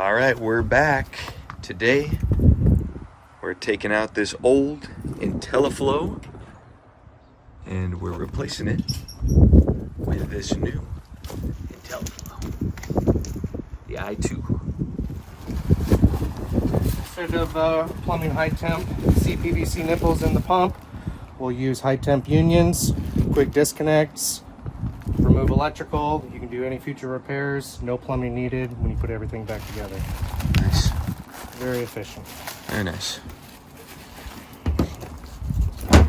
All right, we're back. Today, we're taking out this old IntelliFlo and we're replacing it with this new IntelliFlo, the i2. Instead of plumbing high temp CPVC nipples in the pump, we'll use high temp unions, quick disconnects, remove electrical. You can do any future repairs, no plumbing needed when you put everything back together. Nice. Very efficient. Very nice. A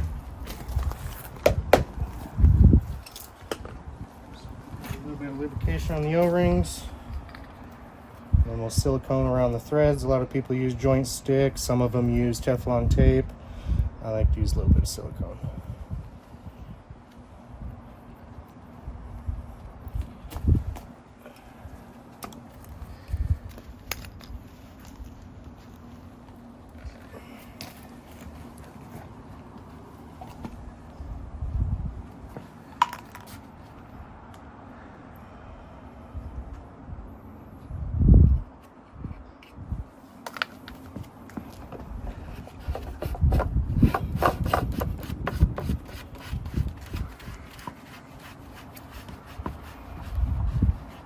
little bit of lubrication on the O-rings. And we'll silicone around the threads. A lot of people use joint sticks. Some of them use Teflon tape. I like to use a little bit of silicone.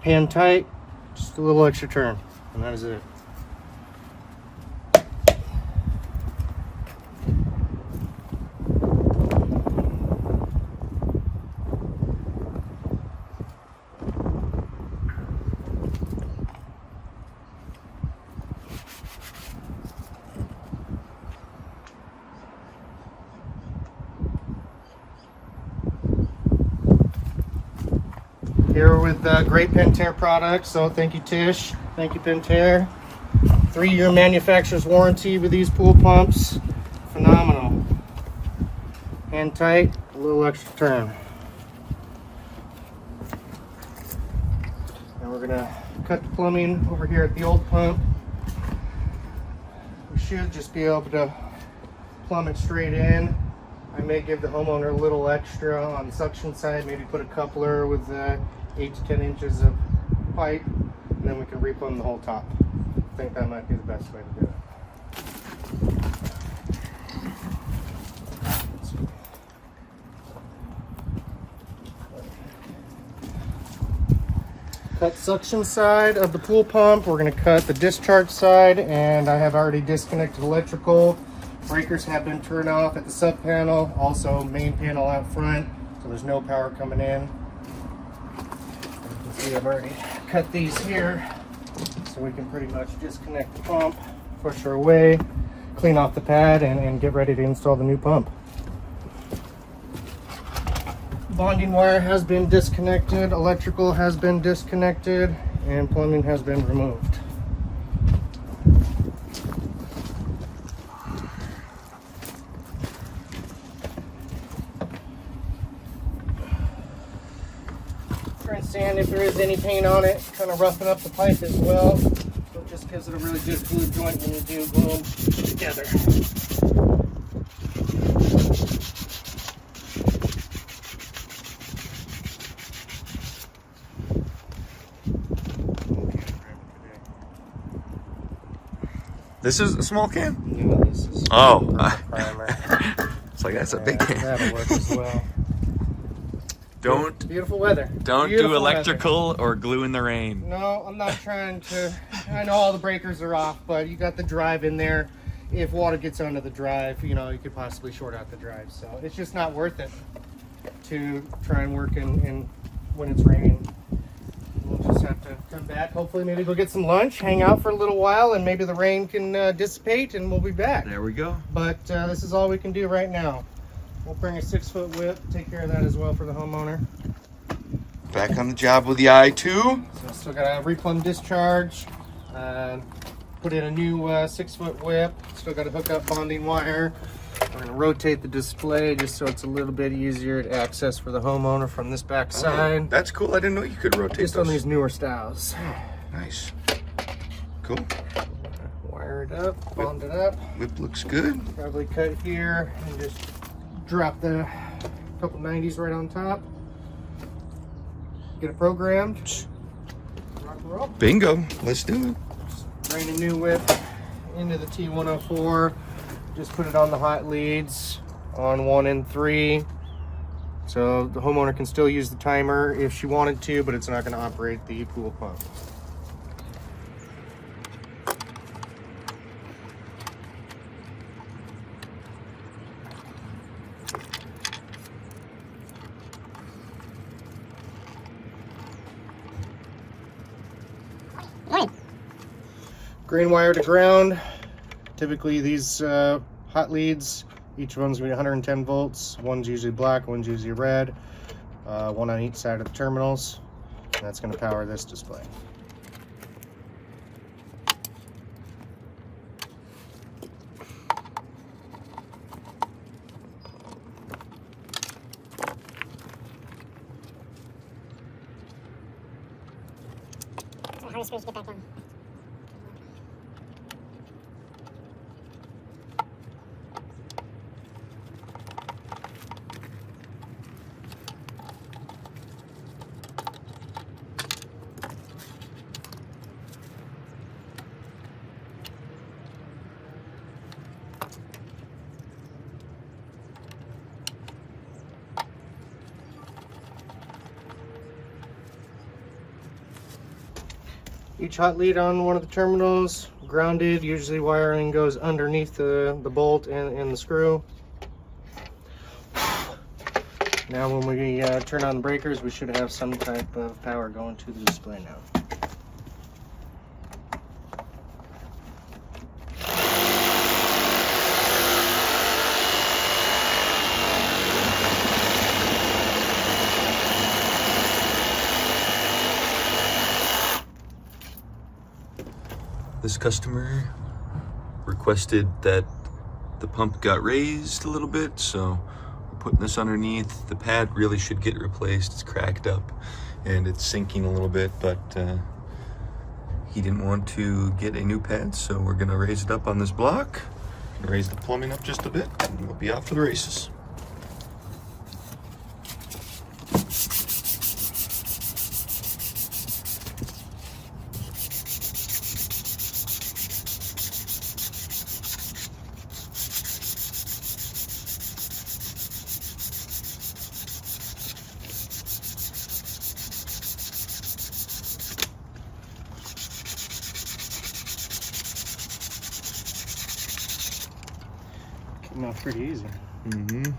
Hand tight, just a little extra turn, and that is it. Here with great Pentair products, so thank you Tish, thank you Pentair. 3-year manufacturer's warranty with these pool pumps, phenomenal. Hand tight, a little extra turn. Now we're gonna cut the plumbing over here at the old pump. We should just be able to plumb it straight in. I may give the homeowner a little extra on the suction side, maybe put a coupler with 8 to 10 inches of pipe, and then we can replumb the whole top. I think that might be the best way to do it. Cut suction side of the pool pump. We're going to cut the discharge side, and I have already disconnected electrical. Breakers have been turned off at the sub panel, also main panel out front, so there's no power coming in. You can see I've already cut these here, so we can pretty much disconnect the pump, push her away, clean off the pad, and get ready to install the new pump. Bonding wire has been disconnected, electrical has been disconnected, and plumbing has been removed. And if there is any paint on it, kind of roughen up the pipe as well. So it just gives it a really good glue joint when you do glue them together. This is a small can? Yeah, this is primer. It's like that's a big can. That'll work as well. Don't beautiful weather. Don't beautiful do electrical weather. Or glue in the rain. No, I'm not trying to. I know all the breakers are off, but you got the drive in there. If water gets onto the drive, you know, you could possibly short out the drive. So it's just not worth it to try and work in when it's raining. We'll just have to come back. Hopefully, maybe go get some lunch, hang out for a little while, and maybe the rain can dissipate, and we'll be back. There we go. But this is all we can do right now. We'll bring a 6-foot whip, take care of that as well for the homeowner. Back on the job with the i2. So still got a replumb discharge, put in a new 6-foot whip, still got to hook up bonding wire. We're going to rotate the display just so it's a little bit easier to access for the homeowner from this back side. That's cool. I didn't know you could rotate just those. On these newer styles. Oh, nice. Cool. Wire it up, bond it up. Whip looks good. Probably cut here and just drop the couple 90s right on top. Get it programmed. Rock and roll. Bingo. Let's do it. Drain a new whip into the T104. Just put it on the hot leads on 1 and 3. So the homeowner can still use the timer if she wanted to, but it's not going to operate the pool pump. Grain wire to ground. Typically these hot leads, each one's going to be 110 volts. One's usually black, one's usually red. One on each side of the terminals. And that's going to power this display. Hardest way to get that down. Each hot lead on one of the terminals, grounded. Usually wiring goes underneath the bolt and the screw. Now when we turn on the breakers, we should have some type of power going to the display now. This customer requested that the pump got raised a little bit, so we're putting this underneath. The pad really should get replaced. It's cracked up and it's sinking a little bit, but he didn't want to get a new pad, so we're gonna raise it up on this block, raise the plumbing up just a bit, and we'll be off to the races. Came out pretty easy. Mm-hmm.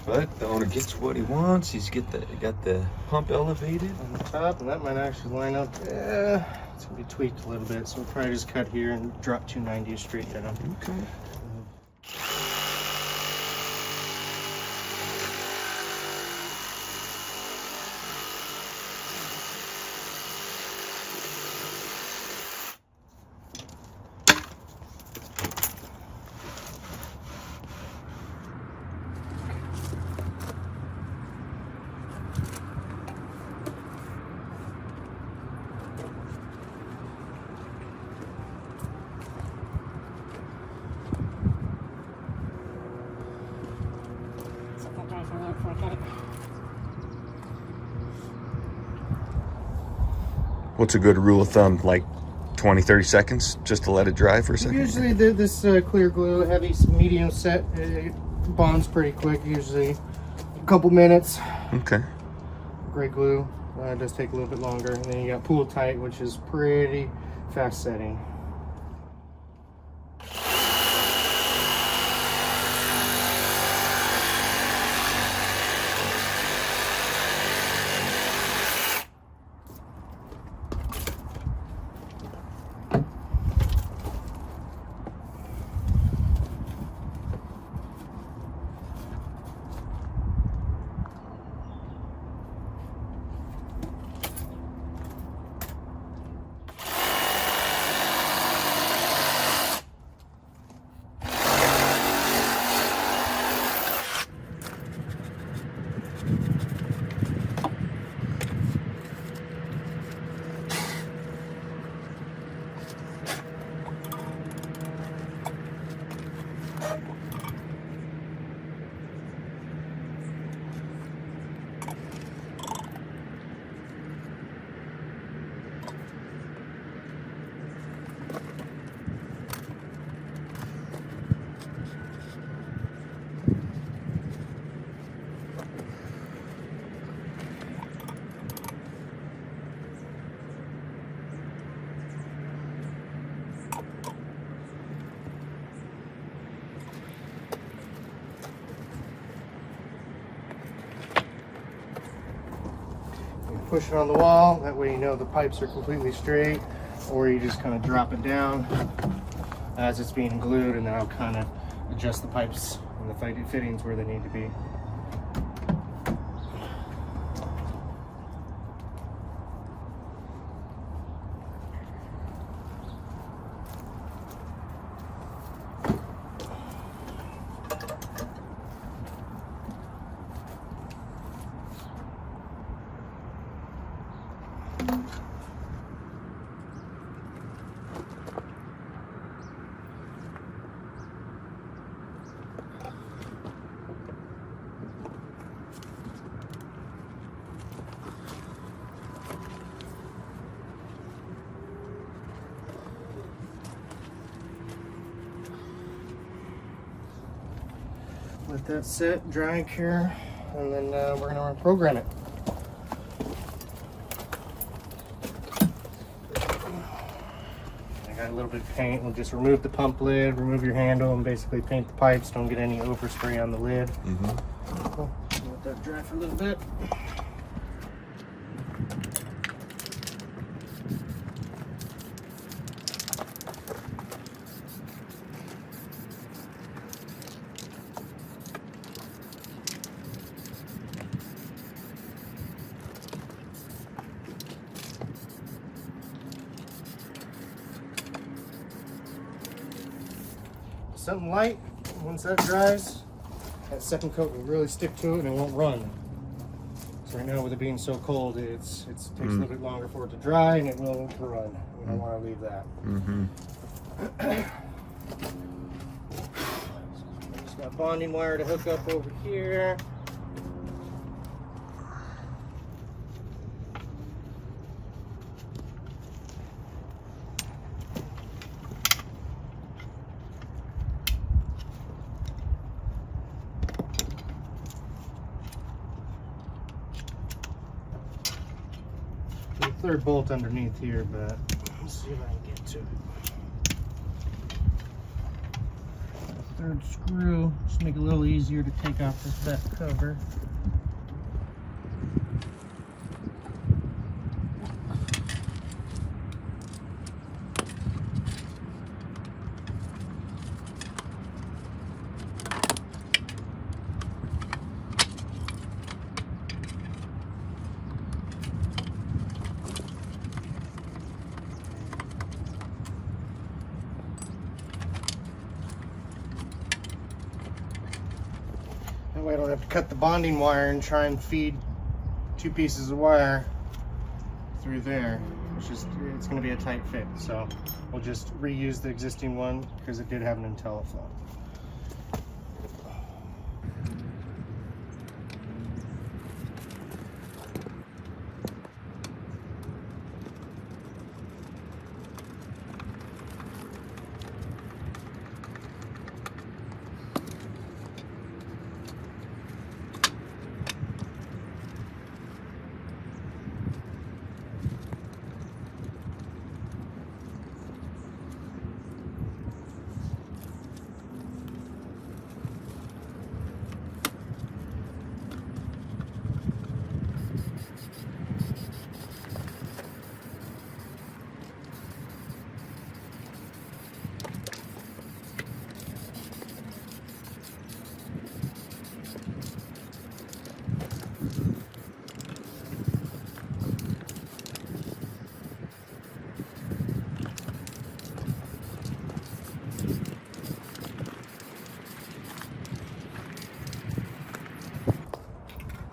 But the owner gets what he wants. He's got the pump elevated on the top, and that might actually line up. It's gonna be tweaked a little bit, so we'll probably just cut here and drop 290 straight down. Okay. Set that dry for a minute before I cut it. What's a good rule of thumb? Like 20-30 seconds just to let it dry for a second? Usually this clear glue, heavy medium set, it bonds pretty quick, usually a couple minutes. Okay. Gray glue does take a little bit longer. And then you got pool tight, which is pretty fast setting. Push it on the wall, that way you know the pipes are completely straight, or you just kind of drop it down as it's being glued, and then I'll kind of adjust the pipes and the fittings where they need to be. Let that sit, dry and cure, and then we're going to program it. I got a little bit of paint. We'll just remove the pump lid, remove your handle, and basically paint the pipes. Don't get any overspray on the lid. Cool. Let that dry for a little bit. Something light, once that dries, that second coat will really stick to it and it won't run. So right now with it being so cold, it takes a little bit longer for it to dry and it will run. We don't want to leave that. So just got bonding wire to hook up over here. Third bolt underneath here, but let's see if I can get to it. third screw, just to make it a little easier to take off this back cover. That way I don't have to cut the bonding wire and try and feed 2 pieces of wire through there. It's going to be a tight fit, so we'll just reuse the existing one because it did have an IntelliFlo.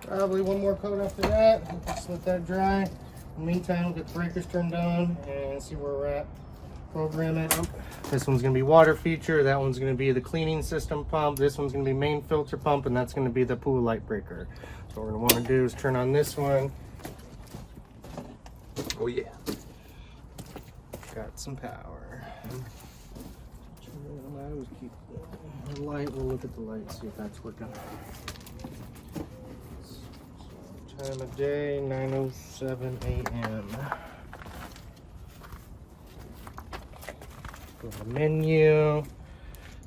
Probably one more coat after that. We'll just let that dry. In the meantime, we'll get the breakers turned on and see where we're at. Program it. This one's going to be water feature. That one's going to be the cleaning system pump. This one's going to be main filter pump, and that's going to be the pool light breaker. So what we're going to want to do is turn on this one. Oh yeah. Got some power. I always keep the light. We'll look at the light, see if that's working. Time of day, 9:07 a.m. Go to menu,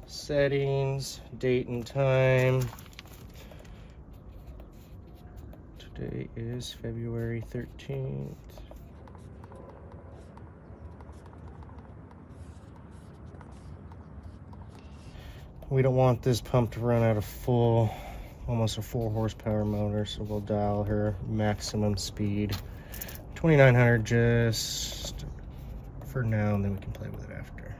settings, date and time. Today is February 13th. We don't want this pump to run out of almost a 4 horsepower motor, so we'll dial her maximum speed 2900 just for now, and then we can play with it after.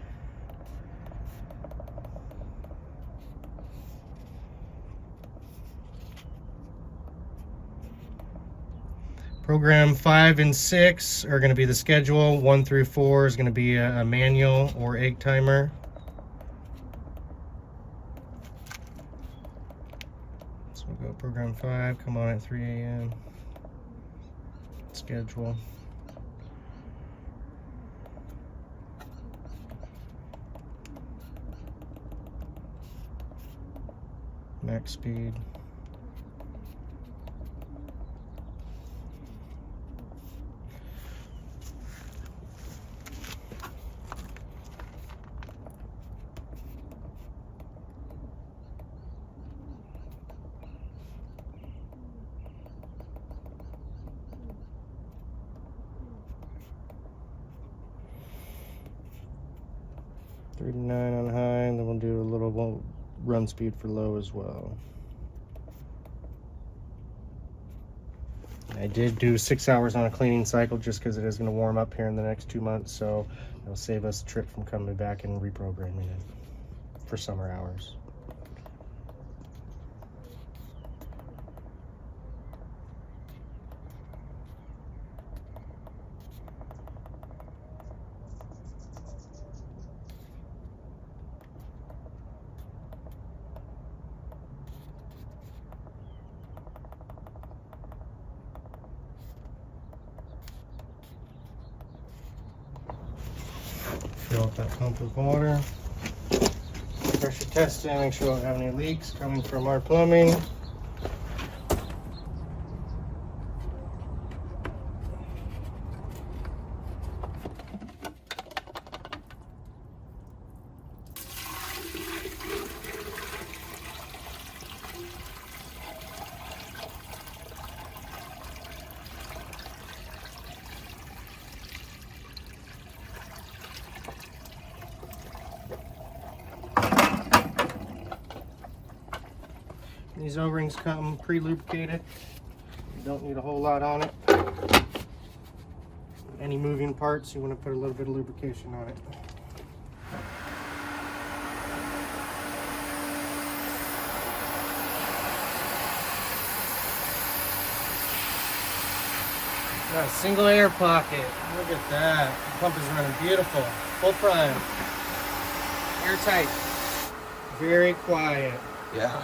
Program 5 and 6 are going to be the schedule. 1 through 4 is going to be a manual or egg timer. We'll go program 5, come on at 3 a.m. Schedule. Max speed. Three to 9 on high, and then we'll do a little run speed for low as well. I did do 6 hours on a cleaning cycle just because it is going to warm up here in the next 2 months, so it'll save us a trip from coming back and reprogramming it for summer hours. Fill up that pump with water. Pressure testing, make sure we don't have any leaks coming from our plumbing. These O-rings come pre-lubricated. You don't need a whole lot on it. Any moving parts, you want to put a little bit of lubrication on it. Got a single air pocket. Look at that. The pump is running beautiful. Full prime. Airtight. Very quiet. Yeah.